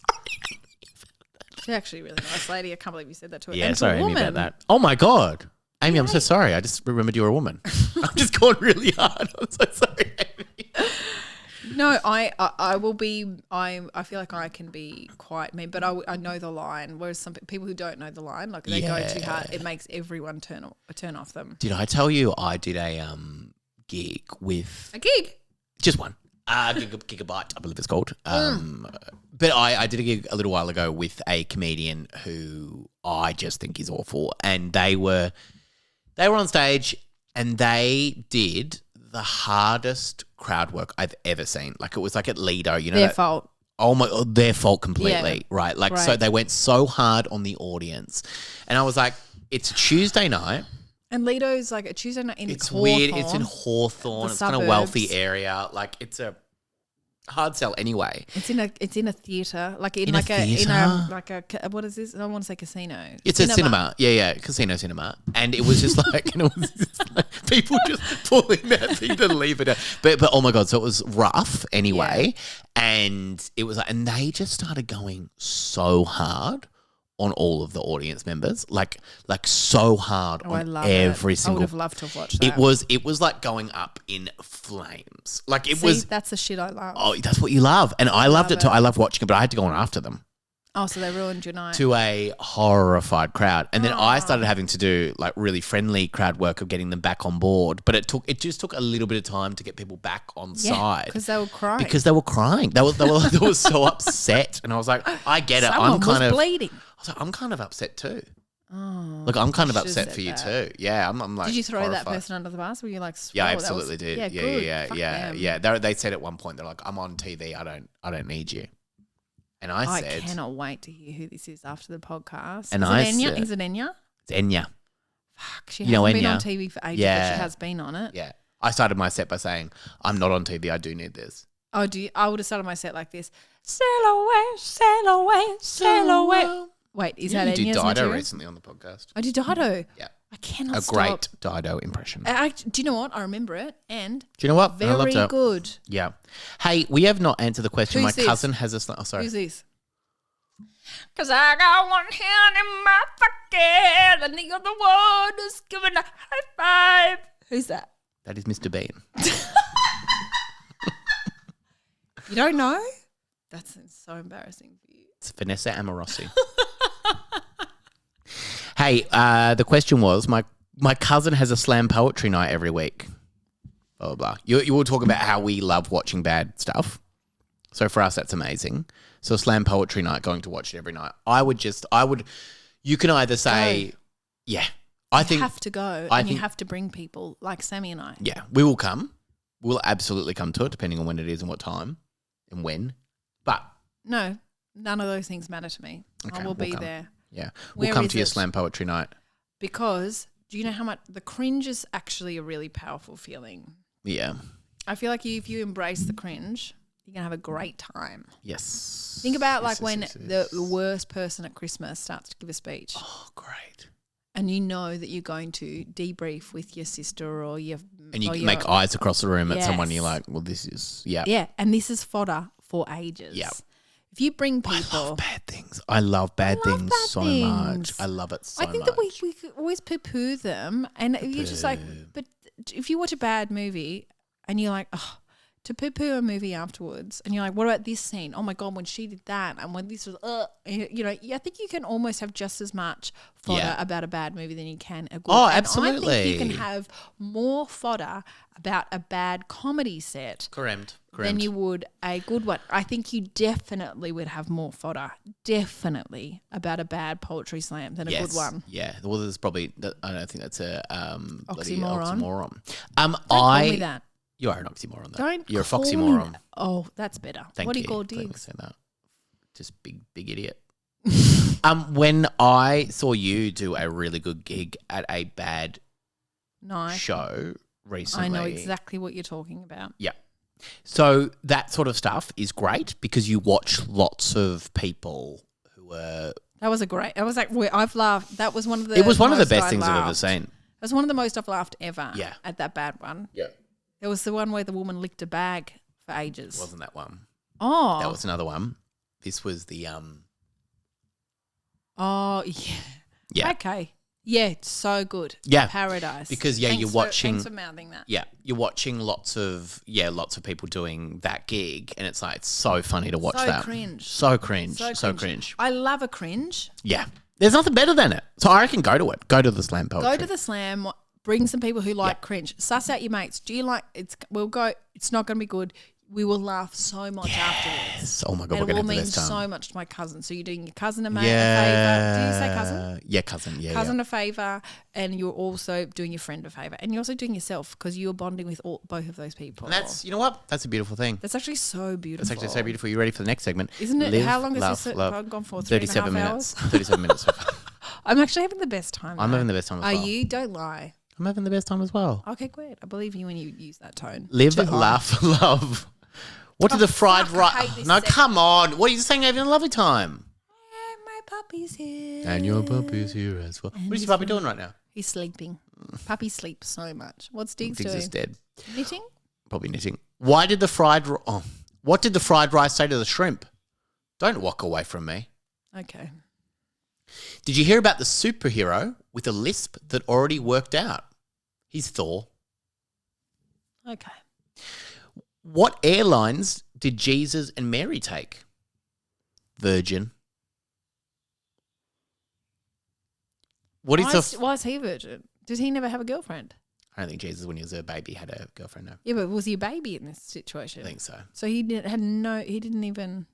She's actually a really nice lady. I can't believe you said that to her. Yeah, and sorry, to a Amy, woman. about that. Oh my God. Amy, I'm so sorry. I just remembered you were a woman. I'm just going really hard. I'm so sorry, Amy. No, I will be. I feel like I can be quite mean, but I know the line. Whereas some people who don't know the line, like they go too hard, it makes everyone turn off them. Did I tell you I did a gig with A gig? just one Gigabyte, I believe it's called. But I did a gig a little while ago with a comedian who I just think is awful, and they were on stage and they did the hardest crowd work I've ever seen. Like it was like at Lido, you know. Their fault. Oh my, their fault completely, Yeah. right? Like so they went so hard on the audience, and I was like, it's a Tuesday night. And Lido's like a Tuesday night in It's Hawthorne. weird. It's in Hawthorne. It's kind of wealthy area. Like it's a hard sell anyway. It's in a theatre, like in a what is this? I don't want to say casino. It's a cinema. Yeah, casino cinema. And it was just like, people just pulling that thing to leave it out. But oh my God, so it was rough anyway. Yeah. And it was like, and they just started going so hard on all of the audience members, like so hard on every single. I would have loved to have watched that. It was like going up in flames. Like it See, was. That's the shit I love. Oh, that's what you love, and I loved it too. I loved watching it, but I had to go on after them. Oh, so they ruined your night. To a horrified crowd, and then I started having to do like really friendly crowd work of getting them back on board. But it just took a little bit of time to get people back on side because they were crying. They were so upset, and I was like, I get it. Someone was bleeding. I was like, I'm kind of upset too. Oh, look, I'm kind of upset for you too. Yeah, I'm like. Did you throw horrified. that person under the bus? Were you like? Yeah, I absolutely did. Yeah. They said at one point, they're like, I'm on TV. I don't need you. And I said, I cannot wait to hear who this is after the podcast. And Is it Enya? It's Enya. Fuck, she hasn't been on TV for ages, but she has been on it. Yeah. I started my set by saying, I'm not on TV. I do need this. Oh, I would have started my set like this. Sail away, sail away, sail away. Wait, is that Enya's You did Dido material? recently on the podcast. I did Dido. Yeah. I cannot stop. A great Dido impression. Do you know what? I remember it. And do you know what? Very I loved it. good. Yeah. Hey, we have not answered the question. Who's my cousin has a... Oh, sorry. Who's this? Because I got one hand in my pocket and the other one is giving a high five. Who's that? That is Mr. Bean. You don't know? That's so embarrassing for you. It's Vanessa Amorosi. Hey, the question was, my cousin has a slam poetry night every week. Blah, blah, blah. You were talking about how we love watching bad stuff. So for us, that's amazing. So a slam poetry night, going to watch it every night. You can either say, you have to go and you have to bring people like Sammy and I. Yeah, we will come. We'll absolutely come to it, depending on when it is and what time and when. But no, none of those things matter to me. Okay, I will be there. Yeah. Where We'll come is to your it? slam poetry night. Because do you know how much the cringe is actually a really powerful feeling? Yeah. I feel like if you embrace the cringe, you're going to have a great time. Yes. Think about Yes, when yes. the worst person at Christmas starts to give a speech. Oh, great. And you know that you're going to debrief with your sister or your... And you or make your, eyes across the room at someone and you're Yes. like, well, this is, yeah. Yeah, and this is fodder for ages. Yep. If you bring people... I love bad things. I love bad things bad so things. much. I love it so much. I think that we could always poo-poo them, and you're just like, but if you watch a bad movie and you're like, oh, to poo-poo a movie afterwards, and you're like, what about this scene? Oh my God, when she did that, and when this was, you know, I think you can almost have just as much fodder about a bad movie than you can a good. Oh, and absolutely. I think you can have more fodder about a bad comedy set Correct. than you would a good one. I think you definitely would have more fodder, definitely, about a bad poetry slam than a good one. Yeah. Well, there's probably, I don't think that's a bloody Oxymoron. oxymoron. Don't call me that. You are an oxymoron, though. Don't You're a call me foxymoron. that. Oh, that's better. Thank what do you. you call Thanks Diggs? for saying that. Just big idiot. When I saw you do a really good gig at a bad Nice. show recently. I know exactly what you're talking about. Yeah. So that sort of stuff is great because you watch lots of people who are. That was a great. I was like, I've laughed. That was one of the. It was one of the most best I things I've ever laughed. seen. It was one of the most I've laughed ever. Yeah. At that bad one. Yeah. There was the one where the woman licked a bag for ages. Wasn't that one? Oh. That was another one. This was the Oh yeah. Yeah. Okay. Yeah, it's so good. Yeah. Paradise. Because Thanks you're for- watching. Thanks for mouthing that. Yeah, you're watching lots of people doing that gig, and it's like it's so funny to watch So that. cringe. So cringe. So cringe. I love a cringe. Yeah, there's nothing better than it. So I reckon go to it. Go to the slam poetry. Go to the slam. Bring some people who like cringe. Suss out your mates. Do you like? We'll go. It's not going to be good. We will laugh so much afterwards. Oh my God, And we're it will going to have mean the best time. so much to my cousin. So you're doing your cousin a favour. Do you say cousin? Yeah, cousin. Yeah, Cousin a favour, and you're also doing your friend a favour, and you're also doing yourself because you're bonding with both of those people. And that's, you know what? That's a beautiful thing. That's actually so beautiful. That's actually so beautiful. You ready for the next segment? Isn't it? Live, How long laugh, has this love. gone for? 37 3.5 minutes. hours? 37 minutes. So far. I'm actually having the best time. I'm though. having the best time as Are well. you? Don't lie. I'm having the best time as well. Okay, great. I believe you when you use that tone. Live, Too high. laugh, love. What did the fried fuck, I rice? hate this No, segment. come on. What are you saying? Having a lovely time. My puppy's here. And your puppy's here as well. What is your puppy doing right now? He's sleeping. Puppy sleeps so much. What's Diggs Diggs doing? is dead. Knitting? Probably knitting. What did the fried rice say to the shrimp? Don't walk away from me. Okay. Did you hear about the superhero with a lisp that already worked out? He's Thor. Okay. What airlines did Jesus and Mary take? Virgin. What is Why is he a virgin? Did he never have a girlfriend? I don't think Jesus, when he was a baby, had a girlfriend. No, Yeah, but was he a baby in this situation? I think so. So he didn't even.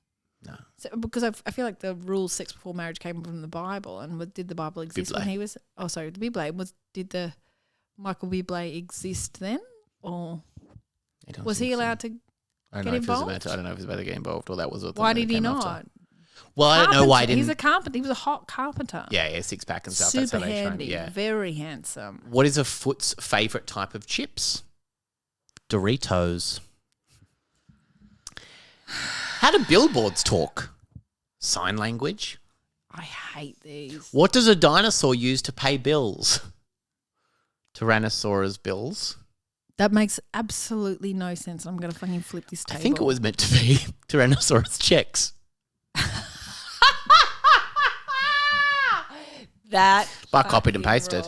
No. So, because I feel like the rule sex before marriage came from the Bible, and did the Bible exist Bible. when he was? Oh, sorry, the Bible did the Michael Bublé exist then, or was he allowed to? I don't get know if he was involved? I don't know if he was about to get involved, or that was. Why did he not? Well, I don't know why he didn't. He's a carpenter. He was a hot carpenter. Yeah, six pack and stuff. Super That's how they train. handy. Yeah. Very handsome. What is a foot's favourite type of chips? Doritos. How do billboards talk? Sign language. I hate these. What does a dinosaur use to pay bills? Tyrannosaurus bills. That makes absolutely no sense. I'm going to fucking flip this table. I think it was meant to be Tyrannosaurus checks. that. But I copied and pasted.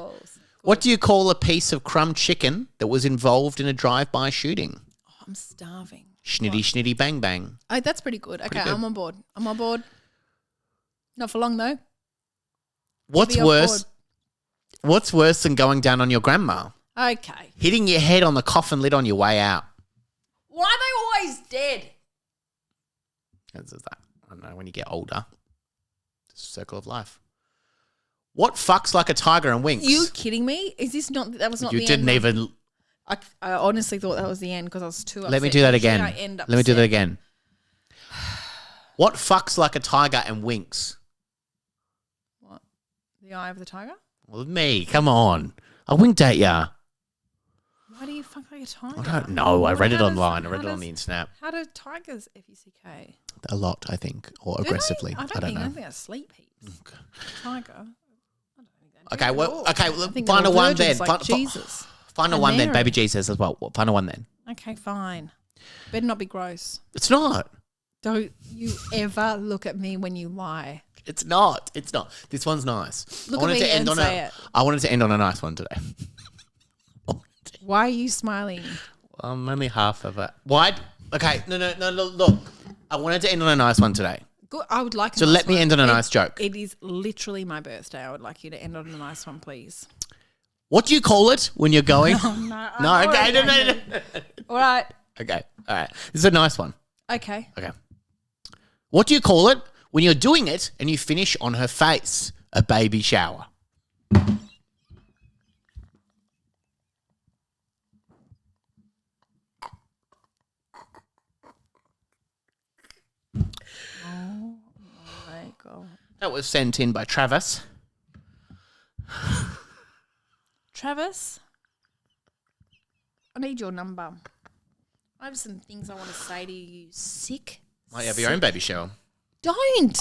What do you call a piece of crumb chicken that was involved in a drive-by shooting? Oh, I'm starving. Schnitty, schnitty, bang, bang. Oh, that's pretty good. Okay, good. I'm on board. Not for long though. What's Be on worse? board. What's worse than going down on your grandma? Okay. Hitting your head on the coffin lid on your way out. Why are they always dead? That's just that. I don't know. When you get older, it's a circle of life. What fucks like a tiger and winks? You kidding me? Is this not? That was not. You the didn't end. even. I honestly thought that was the end because I was too upset. Let me do that Usually again. I end Let me do that upset. again. What fucks like a tiger and winks? What? The eye of the tiger? Well, me. Come on. I winked at ya. Why do you fuck like a tiger? I don't know. I read it online. I read it on the internet. How do tigers FUCK? A lot, I think, or Do aggressively. they? I don't know. I think I sleep heaps. Okay. Tiger. I don't think they do Okay, at well, all. okay. I Well, think final they're one virgins then. like Jesus. Final And one then. Mary. Baby Jesus as well. Final one then. Okay, fine. Better not be gross. It's not. Don't you ever look at me when you lie. It's not. It's not. This one's nice. Look at me and say it. I wanted to end on a nice one today. Why are you smiling? I'm only half of it. Why? Okay. No. Look. I wanted to end on a nice one today. Good. I would like. So let me end on a nice joke. It is literally my birthday. I would like you to end on a nice one, please. What do you call it when you're going? No. Okay. No. All right. Okay. All right. This is a nice one. Okay. Okay. What do you call it when you're doing it and you finish on her face? A baby shower. Oh my God. That was sent in by Travis. Travis, I need your number. I have some things I want to say to you, you sick. Might have your own baby shower. Don't.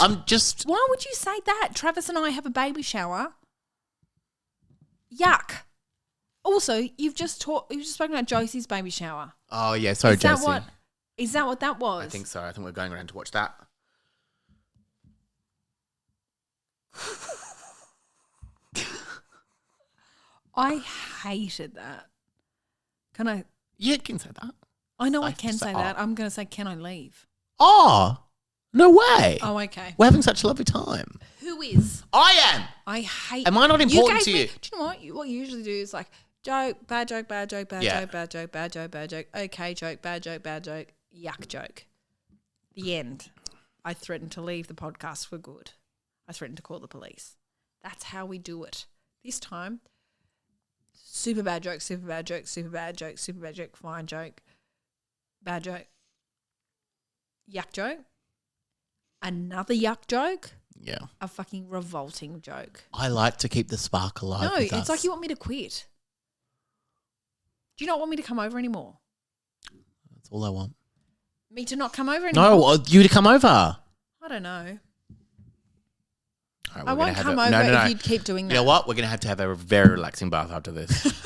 Why would you say that? Travis and I have a baby shower. Yuck. Also, you've just spoken about Josie's baby shower. Oh yeah, sorry, Josie. Is that what that was? I think so. I think we're going around to watch that. I hated that. Can I? Yeah, you can say that. I know I can say that. I'm going to say, can I leave? Oh, no way. Oh, okay. We're having such a lovely time. Who is? I am. I hate. Am I not important to you? Do you know what? What you usually do is like joke, bad joke, bad joke, bad joke, bad joke, bad joke, bad joke. Okay, joke, bad joke, bad joke. Yuck joke. The end. I threatened to leave the podcast for good. I threatened to call the police. That's how we do it. This time, super bad joke, super bad joke, super bad joke, super bad joke, fine joke, bad joke, yuck joke, another yuck joke. Yeah. A fucking revolting joke. I like to keep the spark alive. No, it's like you want me to quit. Do you not want me to come over anymore? That's all I want. Me to not come over anymore? No, you to come over. I don't know. Right, I won't come over if you keep doing that. You know what? We're going to have a very relaxing bath after this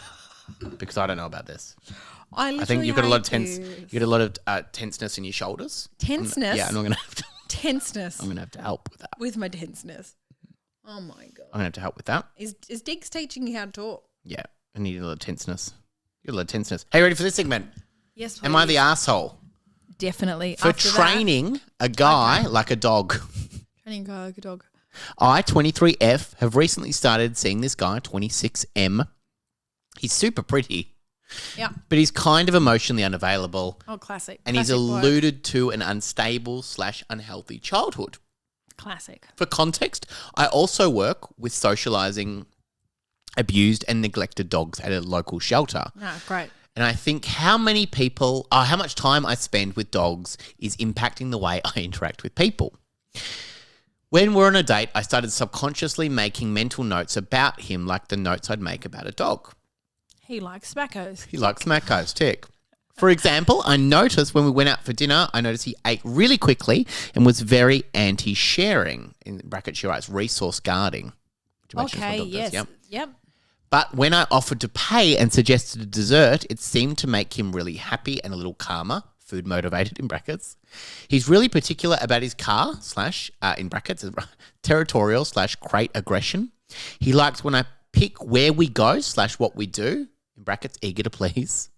because I don't know about this. I think you've got a lot of tenseness in your shoulders. Tenseness? Yeah, and I'm going to have to. Tenseness. I'm going to have to help with that. With my tenseness. Oh my God. I'm going to have to help with that. Is Diggs teaching you how to talk? Yeah, I need a little tenseness. You got a little tenseness. Hey, ready for this segment? Yes, please. Am I the asshole? Definitely. For training a guy like a dog. Training a guy like a dog. I, 23F, have recently started seeing this guy, 26M. He's super pretty. Yeah. But he's kind of emotionally unavailable. Oh, classic. And he's alluded to an unstable/unhealthy childhood. Classic. For context, I also work with socialising abused and neglected dogs at a local shelter. No, great. And I think how much time I spend with dogs is impacting the way I interact with people. When we're on a date, I started subconsciously making mental notes about him like the notes I'd make about a dog. He likes smackos. He likes smackos, tick. For example, I noticed when we went out for dinner, he ate really quickly and was very anti-sharing. In brackets, she writes resource guarding. Okay, yes. Yep. But when I offered to pay and suggested a dessert, it seemed to make him really happy and a little calmer, food motivated in brackets. He's really particular about his car / in brackets, territorial / crate aggression. He likes when I pick where we go / what we do, in brackets, eager to please,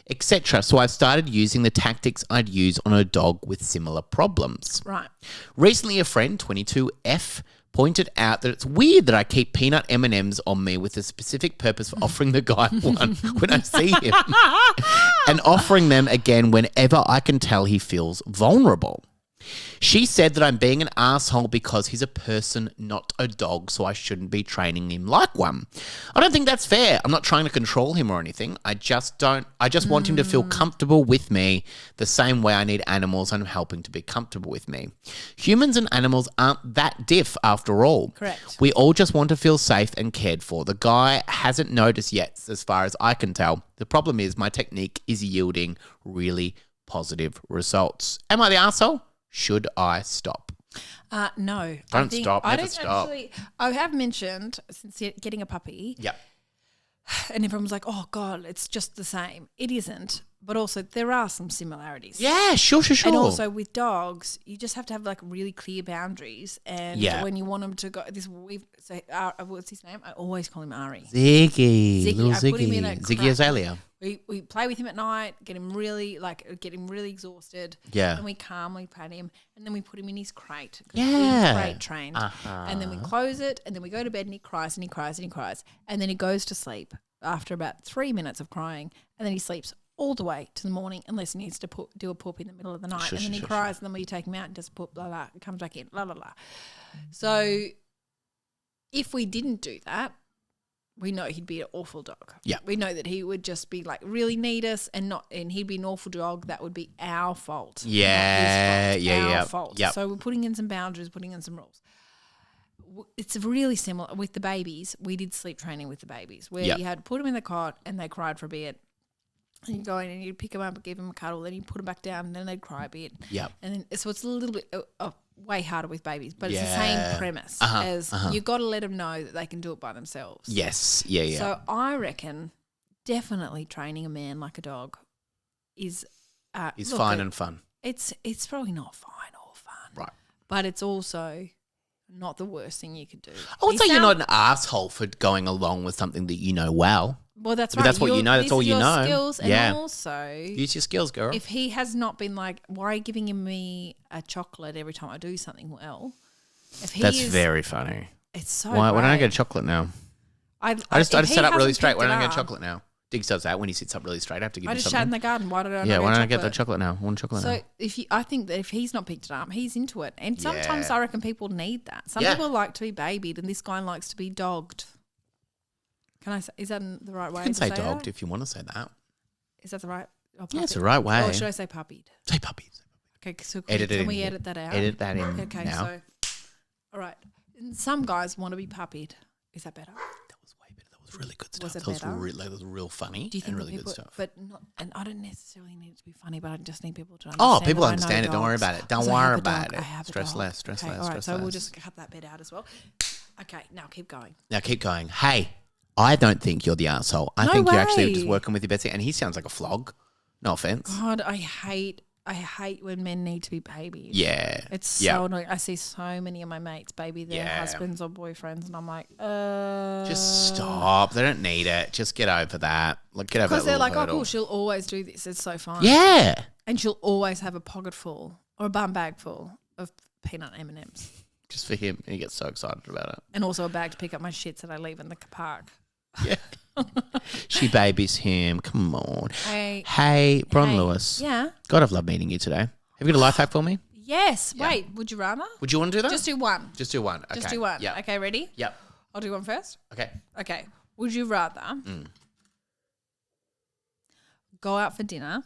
etc. So I've started using the tactics I'd use on a dog with similar problems. Right. Recently, a friend, 22F, pointed out that it's weird that I keep peanut M&Ms on me with a specific purpose for offering the guy one when I see him and offering them again whenever I can tell he feels vulnerable. She said that I'm being an asshole because he's a person, not a dog, so I shouldn't be training him like one. I don't think that's fair. I'm not trying to control him or anything. I just want him to feel comfortable with me the same way I need animals and helping to be comfortable with me. Humans and animals aren't that diff after all. Correct. We all just want to feel safe and cared for. The guy hasn't noticed yet, as far as I can tell. The problem is my technique is yielding really positive results. Am I the asshole? Should I stop? No. Don't stop. Never stop. Actually, I have mentioned since getting a puppy. Yep. And everyone was like, oh, God, it's just the same. It isn't. But also there are some similarities. Yeah, sure. And also with dogs, you just have to have like really clear boundaries. And when you want them to go, what's his name? I always call him Ari. Ziggy. I put him in a Ziggy Azalea. We play with him at night, get him really exhausted. Yeah. And we calmly pat him, and then we put him in his crate. Yeah. He's crate trained. And then we close it, and then we go to bed, and he cries and he cries and he cries, and then he goes to sleep after about 3 minutes of crying, and then he sleeps all the way to the morning unless he needs to do a poop in the middle of the night. And then he cries, and then we take him out and does a poop, blah, blah, comes back in, blah, blah, blah. So if we didn't do that, we know he'd be an awful dog. Yeah. We know that he would just be like really need us and he'd be an awful dog. That would be our fault. Yeah. Our fault. Yep. So we're putting in some boundaries, putting in some rules. It's really similar with the babies. We did sleep training with the babies where you had to put them in the cot and they cried for a bit. And you go in and you pick them up and give them a cuddle, then you put them back down and then they'd cry a bit. Yep. And then, so it's a little bit way harder with babies, but it's the same premise as you've got to let them know that they can do it by themselves. Yes. Yeah. So I reckon definitely training a man like a dog is fine and fun. It's probably not fine or fun. Right. But it's also not the worst thing you could do. I would say you're not an asshole for going along with something that you know well. Well, that's right. But that's what you know. That's all you know. Skills, and also use your skills, girl. If he has not been like, why are you giving me a chocolate every time I do something well? That's very funny. It's so. Why don't I get a chocolate now? I just sat up really straight. Why don't I get a chocolate now? Diggs does that when he sits up really straight. I have to give him something. I just shat in the garden. Why did I? Yeah, why don't I get the chocolate now? One chocolate now. So I think that if he's not picked it up, he's into it. And sometimes I reckon people need that. Some people like to be babied, and this guy likes to be dogged. Can I say? Is that the right way? You can say dogged if you want to say that. Is that the right? Yeah, it's the right way. Or should I say puppied? Say puppied. Okay, so can we edit that out? Edit that in. Okay, now. so all right. And some guys want to be puppied. Is that better? That was way better. That was really good stuff. Was it better? That was real funny. Do you think and really people, good stuff. But not, and I don't necessarily need it to be funny, but I just need people to understand. Oh, people understand it. Don't worry about it. Don't worry about it. Stress less. Stress less. All right, so we'll just cut that bit out as well. Okay, now keep going. Hey. I don't think you're the asshole. I think you're actually just working with your Betsy, and he sounds like a flog. No offense. God, I hate when men need to be babied. Yeah. It's so annoying. I see so many of my mates baby their husbands or boyfriends, and I'm like, just stop. They don't need it. Just get over that. Get over that. Because they're like, hurdle. oh, cool, she'll always do this. It's so fun. Yeah. And she'll always have a pocket full or a bum bag full of peanut M&Ms. Just for him. He gets so excited about it. And also a bag to pick up my shits that I leave in the park. Yeah. She babies him. Come on. Hey, Bron Lewis. Yeah. God, I've loved meeting you today. Have you got a life hack for me? Yes. Yeah. Wait, would you rather? Would you want to do that? Just do one. Just do one. Okay. Just do one. Yeah. Okay, ready? Yep. I'll do one first. Okay. Would you rather go out for dinner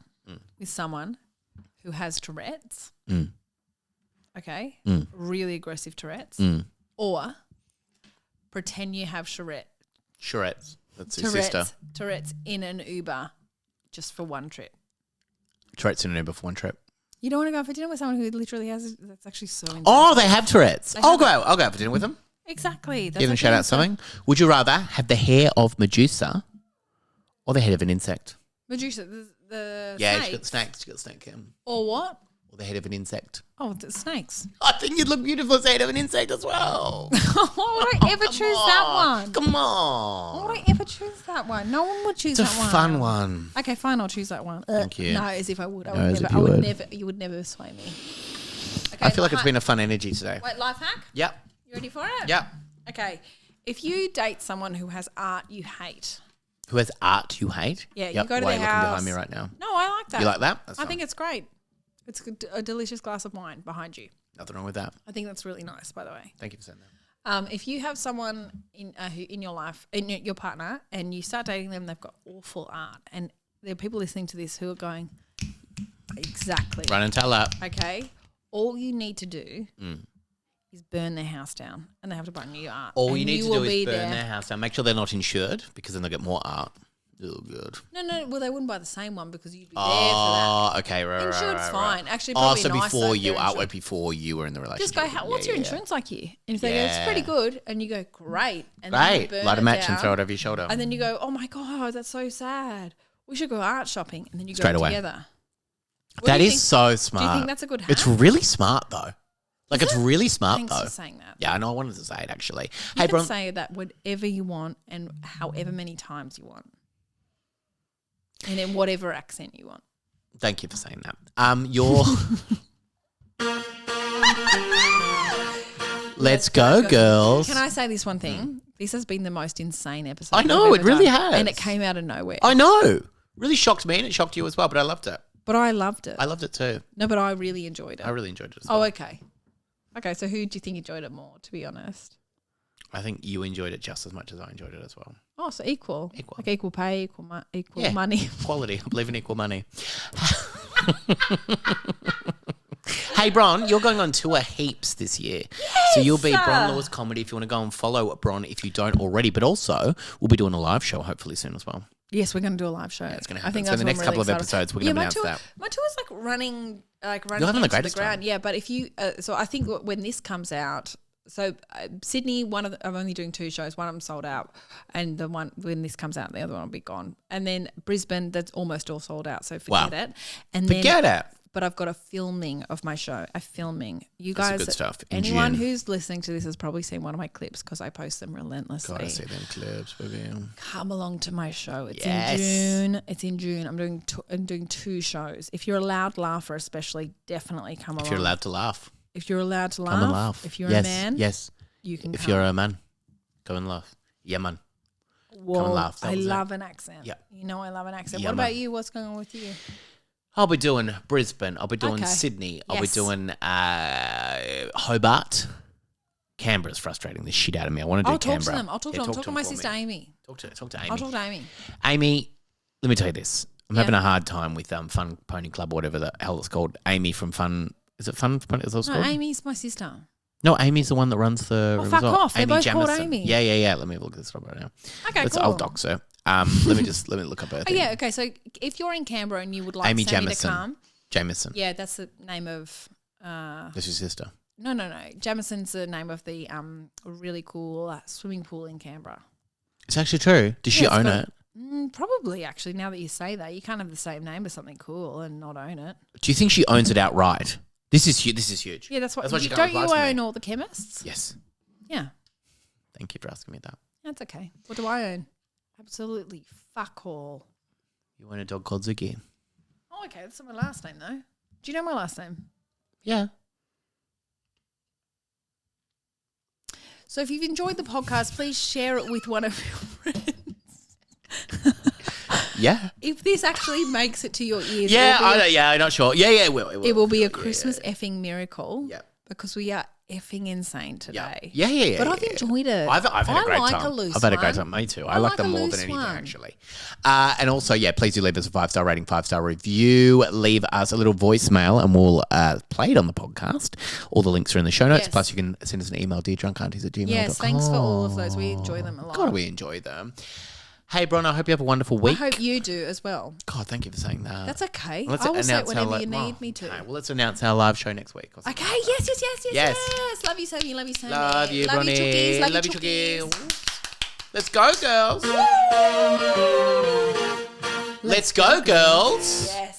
with someone who has Tourette's? Okay. Really aggressive Tourette's. Or pretend you have Tourette's. That's his sister. Tourette's in an Uber just for one trip. Tourette's in an Uber for one trip. You don't want to go out for dinner with someone who literally has – that's actually so intense. Oh, they have Tourette's. I'll go out for dinner with them. Exactly. Give them a shout out something. Would you rather have the hair of Medusa or the head of an insect? Medusa, the snake. She got the snakes. She got the snake. Or what? Or the head of an insect. Oh, the snakes. I think you'd look beautiful as the head of an insect as well. Why would I ever choose that one? Come on. Why would I ever choose that one? No one would choose that one. It's a fun one. Okay, fine, I'll choose that one. Thank you. No, as if I would. You would never sway me. Okay, I feel like it's been a fun energy today. Wait, life hack? Yep. You ready for it? Yep. Okay. If you date someone who has art you hate. Who has art you hate? Yeah, you go to their house. Looking behind me right now. No, I like that. You like that? I think it's great. It's a delicious glass of wine behind you. Nothing wrong with that. I think that's really nice, by the way. Thank you for saying that. If you have someone who in your life, your partner, and you start dating them, they've got awful art, and there are people listening to this who are going, exactly. Run and tell that. Okay. All you need to do is burn their house down, and they have to buy new art. All you need to do is burn their house down. Make sure they're not insured, because then they'll get more art. Oh, good. No. Well, they wouldn't buy the same one because you'd be there for that. Oh, okay, right. Insured's fine. Actually, probably so nicer before if you they're artwork insured. before you were in the relationship. Just go, what's your insurance like here? And if they go, it's pretty good, and you go, great. And then you burn light a match down, and throw it over your shoulder. and then you go, oh my God, that's so sad. We should go art shopping, and then you Straight go away. together. That is so smart. Do you think that's a good hack? It's really smart though. Like it's really smart Thanks though. for saying that. Yeah, I know. I wanted to say it actually. You can say that whatever you want and however many times you want. And in whatever accent you want. Thank you for saying that. Your Let's go, girls. Can I say this one thing? This has been the most insane episode. I know, it really has. And it came out of nowhere. I know. Really shocked me and it shocked you as well, but I loved it. But I loved it. I loved it too. No, but I really enjoyed it. I really enjoyed it as well. Oh, okay. Okay, so who do you think enjoyed it more, to be honest? I think you enjoyed it just as much as I enjoyed it as well. Oh, so equal. Equal. Like equal pay, equal money. Equality. I believe in equal money. Hey, Bron, you're going on tour heaps this year. Yes! So you'll be Bron Law's Comedy if you want to go and follow Bron if you don't already. But also, we'll be doing a live show hopefully soon as well. Yes, we're going to do a live show. Yeah, it's going to happen. I think so in the next couple of episodes, we're going to announce that. My tour's running You're having the into greatest the ground. time. Yeah, but if you, so I think when this comes out, so Sydney, I'm only doing 2 shows. One of them sold out, and the one when this comes out, the other one will be gone. And then Brisbane, that's almost all sold out. So forget it. And forget it. But I've got a filming of my show. You That's guys, good stuff. Anyone who's listening to this has probably seen one of my clips because I post them relentlessly. Gotta see them clips, baby. Come along to my show. It's Yes. in June. It's in June. I'm doing 2 shows. If you're a loud laugher, especially, definitely come along. If you're allowed to laugh. If you're allowed to laugh. Come and laugh. If you're yes. a man. Yes. You can If come. you're a man, go and laugh. Yeah, man. Whoa, come and laugh. I love an accent. Yeah. You know I love an accent. Yeah, what man. about you? What's going on with you? I'll be doing Brisbane. I'll be doing Okay. Sydney. I'll be Yes. doing Hobart. Canberra's frustrating the shit out of me. I want to do I'll talk Canberra. to them. I'll talk to them. Talk to my sister Amy. Talk to Amy. I'll talk to Amy. Amy, let me tell you this. I'm Yeah. having a hard time with Fun Pony Club, whatever the hell it's called. Amy from Fun. Is it Fun Pony? Is that what it's No, called? Amy's my sister. No, Amy's the one that runs the. Oh, fuck resort. off. They're both called Jamison. Amy. Yeah. Let me look this up right now. Okay, cool. I'll dox her. Let me look up her Oh, thing. yeah, okay. So if you're in Canberra and you would like Amy Sammy Jamison. to come. Jamison. Yeah, that's the name of... That's your sister. No. Jamison's the name of the really cool swimming pool in Canberra. It's actually true. Does she own it? Probably, actually, now that you say that. You can't have the same name as something cool and not own it. Do you think she owns it outright? This is huge. Yeah, that's what she don't you replied to me. own all the chemists? Yes. Yeah. Thank you for asking me that. That's okay. What do I own? Absolutely fuck all. You own a dog called Ziggy. Oh, okay. That's not my last name, though. Do you know my last name? Yeah. So if you've enjoyed the podcast, please share it with one of your friends. Yeah. If this actually makes it to your ears, I'm not sure. Yeah, it will. It will be a Christmas effing miracle. Yep. Because we are effing insane today. Yeah. But I've enjoyed it. I've had a great like time. a loose I've had a one. great time. Me too. I like like them a more loose than anything, one. actually. And also, please do leave us a 5-star rating, 5-star review. Leave us a little voicemail and we'll play it on the podcast. All the links are in the show notes. Yes. Plus, you can send us an email, deardrunkaunties@gmail.com. Yes, thanks for all of those. We enjoy them a lot. God, we enjoy them. Hey, Bron, I hope you have a wonderful week. I hope you do as well. God, thank you for saying that. That's okay. Let's I will say it announce whenever our you need me to. Okay, well, let's announce our live show next week. Okay, yes. Love you, Sammy. Love you, Sammy. Love you, Love you, Bronny. Chookies. Love you, Chookies. Let's go, girls. Let's go, girls. Yes.